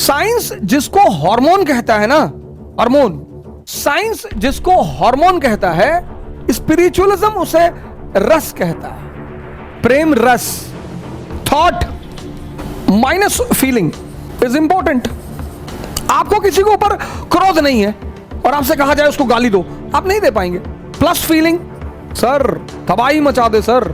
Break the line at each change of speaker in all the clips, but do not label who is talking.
Science जिसको hormone कहता है ना, हार्मोन, साइंस जिसको हार्मोन कहता है, स्पिरिचुअलिज्म उसे रस कहता है। प्रेम रस। Thought minus feeling is important. आपको किसी के ऊपर क्रोध नहीं है और आपसे कहा जाए उसको गाली दो, आप नहीं दे पाएंगे। प्लस फीलिंग, सर तबाही मचा दे सर।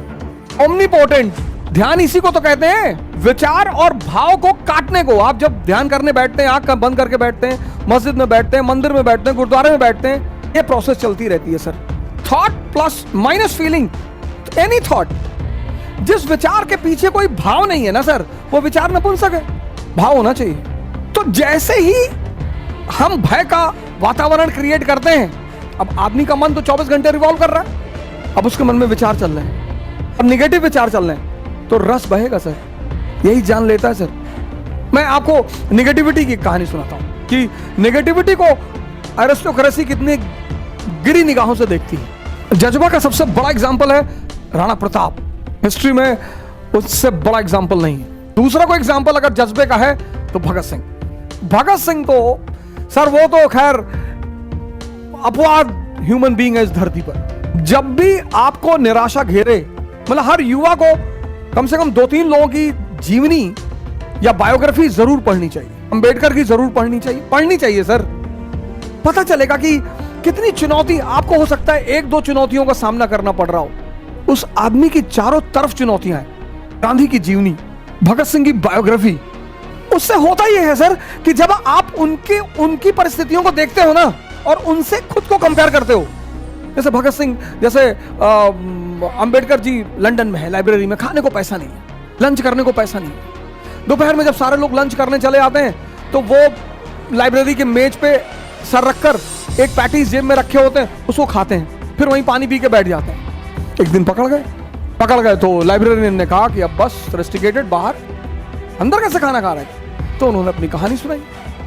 ओमनीपोटेंट, ध्यान इसी को तो कहते हैं, विचार और भाव को काटने को। आप जब ध्यान करने बैठते हैं, आंख बंद करके बैठते हैं, मस्जिद में बैठते हैं, मंदिर में बैठते हैं, गुरुद्वारे में बैठते हैं, ये प्रोसेस चलती रहती है sir. Thought plus minus feeling, any thought. जिस विचार के पीछे कोई भाव नहीं है ना सर, वो विचार नपुंसक है। भाव होना चाहिए। तो जैसे ही हम भय का वातावरण क्रिएट करते हैं, अब आदमी का मन तो 24 घंटे रिवॉल्व कर रहा है, अब उसके मन में विचार चल रहे हैं, अब निगेटिव विचार चल रहे हैं, तो रस बहेगा सर, यही जान लेता है सर। मैं आपको निगेटिविटी की कहानी सुनाता हूं कि निगेटिविटी को एरिस्टोक्रेसी कितनी गिरी निगाहों से देखती है। जज्बा का सबसे बड़ा एग्जाम्पल है राणा प्रताप। हिस्ट्री में उससे बड़ा एग्जाम्पल नहीं है। दूसरा कोई एग्जाम्पल अगर जज्बे का है तो भगत सिंह। भगत सिंह तो सर वो तो खैर अपवाद ह्यूमन बीइंग है इस धरती पर। जब भी आपको निराशा घेरे, मतलब हर युवा को कम से कम 2-3 लोगों की जीवनी या बायोग्राफी जरूर पढ़नी चाहिए। अंबेडकर की जरूर पढ़नी चाहिए सर। पता चलेगा कि कितनी चुनौती आपको हो सकता है 1-2 चुनौतियों का सामना करना पड़ रहा हो, उस आदमी की चारों तरफ चुनौतियां हैं। गांधी की जीवनी, भगत सिंह की बायोग्राफी, उससे होता यह है सर कि जब आप उनकी परिस्थितियों को देखते हो ना और उनसे खुद को कंपेयर करते हो, जैसे भगत सिंह, जैसे अंबेडकर जी लंदन में है, लाइब्रेरी में, खाने को पैसा नहीं है, लंच करने को पैसा नहीं है। दोपहर में जब सारे लोग लंच करने चले आते हैं तो वो लाइब्रेरी के मेज पे सर रखकर एक पैटीज जेब में रखे होते हैं, उसको खाते हैं, फिर वहीं पानी पी के बैठ जाते हैं। एक दिन पकड़ गए तो लाइब्रेरियन ने कहा कि अब बस रेस्टिकेटेड, बाहर, अंदर कैसे खाना खा रहे थे? तो उन्होंने अपनी कहानी सुनाई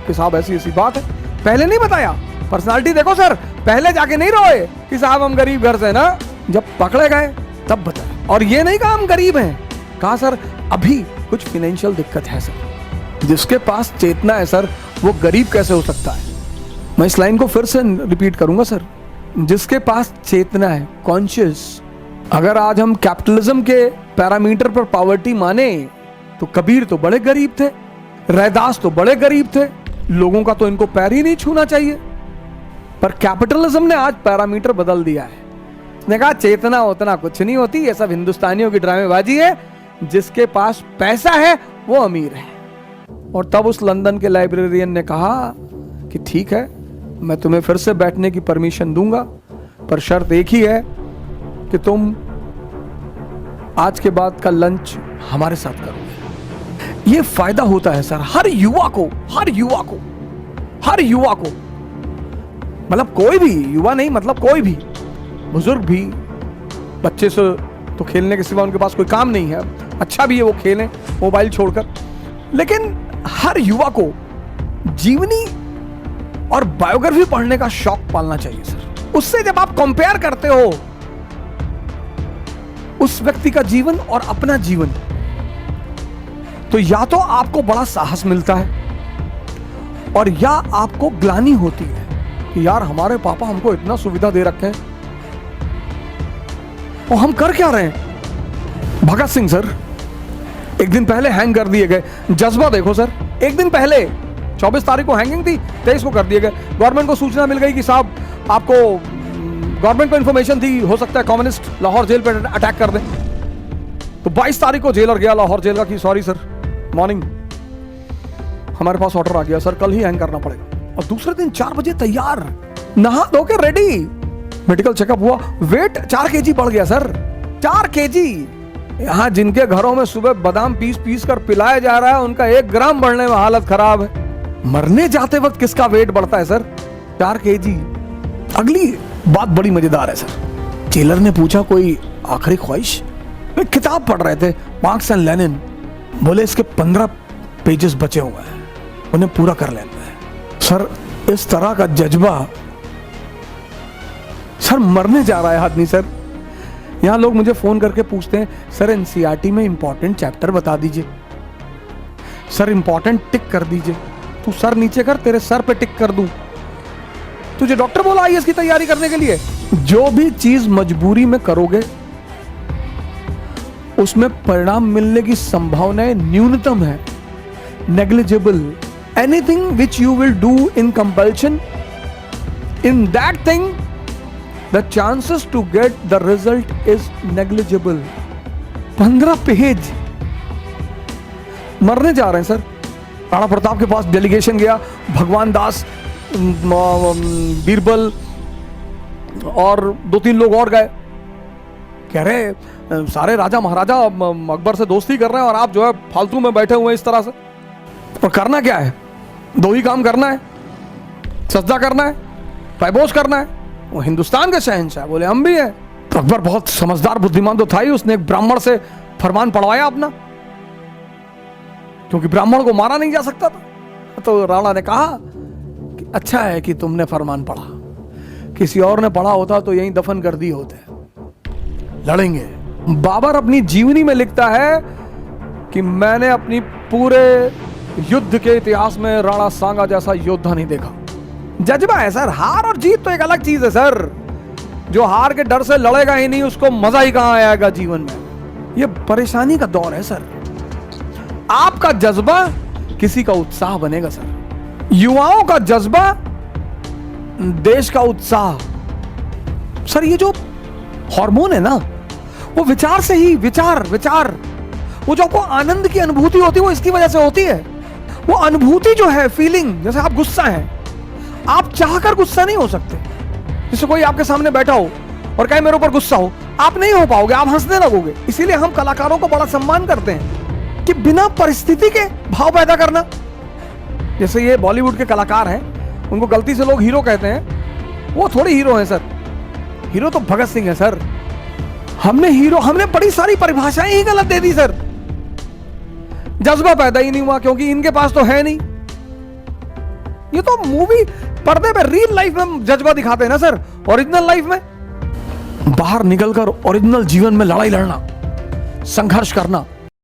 कि साहब ऐसी ऐसी बात है। पहले नहीं बताया, पर्सनालिटी देखो सर, पहले जाके नहीं रोए कि साहब हम गरीब घर से ना, जब पकड़े गए तब बताया। और ये नहीं कहा हम गरीब हैं, कहा सर अभी कुछ फाइनेंशियल दिक्कत है सर। जिसके पास चेतना है सर, वो गरीब कैसे हो सकता है? मैं इस लाइन को फिर से रिपीट करूंगा सर, जिसके पास चेतना है, कॉन्शियस। अगर आज हम कैपिटलिज्म के पैरामीटर पर पॉवर्टी माने तो कबीर तो बड़े गरीब थे, रैदास तो बड़े गरीब थे, लोगों का तो इनको पैर ही नहीं छूना चाहिए। पर कैपिटलिज्म ने आज पैरामीटर बदल दिया है। उसने कहा चेतना उतना कुछ नहीं होती, ये सब हिंदुस्तानियों की ड्रामेबाजी है, जिसके पास पैसा है वो अमीर है। और तब उस लंदन के लाइब्रेरियन ने कहा कि ठीक है, मैं तुम्हें फिर से बैठने की परमिशन दूंगा, पर शर्त एक ही है कि तुम आज के बाद का लंच हमारे साथ करोगे। ये फायदा होता है सर हर युवा को, मतलब कोई भी युवा नहीं, मतलब कोई भी, बुजुर्ग भी, बच्चे से तो खेलने के सिवा उनके पास कोई काम नहीं है, अच्छा भी है वो खेलें मोबाइल छोड़कर, लेकिन हर युवा को जीवनी और बायोग्राफी पढ़ने का शौक पालना चाहिए सर। उससे जब आप कंपेयर करते हो उस व्यक्ति का जीवन और अपना जीवन, तो या तो आपको बड़ा साहस मिलता है और या आपको ग्लानि होती है कि यार हमारे पापा हमको इतना सुविधा दे रखे हैं और हम कर क्या रहे हैं। भगत सिंह सर एक दिन पहले हैंग कर दिए गए। जज्बा देखो सर, एक दिन पहले 24 तारीख को हैंगिंग थी, 23 को कर दिए गए। गवर्नमेंट को सूचना मिल गई कि साहब आपको, गवर्नमेंट को इंफॉर्मेशन थी हो सकता है कम्युनिस्ट लाहौर जेल पे अटैक कर दें, तो 22 तारीख को जेलर गया लाहौर जेल का कि सॉरी सर, मॉर्निंग हमारे पास ऑर्डर आ गया सर, कल ही हैंग करना पड़ेगा। और दूसरे दिन 4 बजे तैयार, नहा धो के रेडी, मेडिकल चेकअप हुआ, वेट 4 kg बढ़ गया सर, 4 kg। यहां जिनके घरों में सुबह बादाम पीस कर पिलाया जा रहा है, उनका 1 ग्राम बढ़ने में हालत खराब है। मरने जाते वक्त किसका वेट बढ़ता है सर? 4 kg। अगली बात बड़ी मजेदार है सर। जेलर ने पूछा कोई आखिरी ख्वाहिश? वे किताब पढ़ रहे थे, मार्क्स एंड लेनिन। बोले इसके 15 पेजेस बचे हुए हैं, उन्हें पूरा कर लेना है। सर इस तरह का जज्बा, सर मरने जा रहा है आदमी सर। यहां लोग मुझे फोन करके पूछते हैं सर एनसीईआरटी में इंपॉर्टेंट चैप्टर बता दीजिए, सर इंपॉर्टेंट टिक कर दीजिए। तू सर नीचे कर, तेरे सर पे टिक कर दूं। तुझे डॉक्टर बोला आईएएस की तैयारी करने के लिए? जो भी चीज मजबूरी में करोगे उसमें परिणाम मिलने की संभावनाएं न्यूनतम है, negligible. Anything which you will do in compulsion, in that thing the chances to get the result is negligible. 15 page मरने जा रहे हैं सर। राणा प्रताप के पास डेलीगेशन गया, भगवान दास, बीरबल और 2-3 लोग और गए। कह रहे सारे राजा महाराजा अकबर से दोस्ती कर रहे हैं और आप जो है फालतू में बैठे हुए हैं इस तरह से। और करना क्या है? 2 ही काम करना है, सजदा करना है, पैबोस करना है। वो हिंदुस्तान के शहंशाह बोले हम भी हैं। तो अकबर बहुत समझदार बुद्धिमान तो था ही, उसने एक ब्राह्मण से फरमान पढ़वाया अपना, क्योंकि ब्राह्मण को मारा नहीं जा सकता था। तो राणा ने कहा कि अच्छा है कि तुमने फरमान पढ़ा, किसी और ने पढ़ा होता तो यहीं दफन कर दिए होते, लड़ेंगे। बाबर अपनी जीवनी में लिखता है कि मैंने अपनी पूरे युद्ध के इतिहास में राणा सांगा जैसा योद्धा नहीं देखा। जज्बा है सर, हार और जीत तो एक अलग चीज है सर। जो हार के डर से लड़ेगा ही नहीं उसको मजा ही कहां आएगा जीवन में। यह परेशानी का दौर है सर। आपका जज्बा किसी का उत्साह बनेगा सर। युवाओं का जज्बा देश का उत्साह। सर ये जो हार्मोन है ना, वो विचार से ही, विचार वो जो आपको आनंद की अनुभूति होती है वो इसकी वजह से होती है। वो अनुभूति जो है, फीलिंग, जैसे आप गुस्सा हैं, आप चाहकर गुस्सा नहीं हो सकते। जैसे कोई आपके सामने बैठा हो और कहे मेरे ऊपर गुस्सा हो, आप नहीं हो पाओगे, आप हंसने लगोगे। इसीलिए हम कलाकारों को बड़ा सम्मान करते हैं कि बिना परिस्थिति के भाव पैदा करना। जैसे ये बॉलीवुड के कलाकार हैं, उनको गलती से लोग हीरो कहते हैं, वो थोड़ी हीरो हैं सर। हीरो तो भगत सिंह है सर। हमने बड़ी सारी परिभाषाएं ही गलत दे दी सर। जज्बा पैदा ही नहीं हुआ क्योंकि इनके पास तो है नहीं। ये तो मूवी पर्दे पे, रियल लाइफ में जज्बा दिखाते हैं ना सर। ओरिजिनल लाइफ में बाहर निकलकर ओरिजिनल जीवन में लड़ाई लड़ना, संघर्ष करना,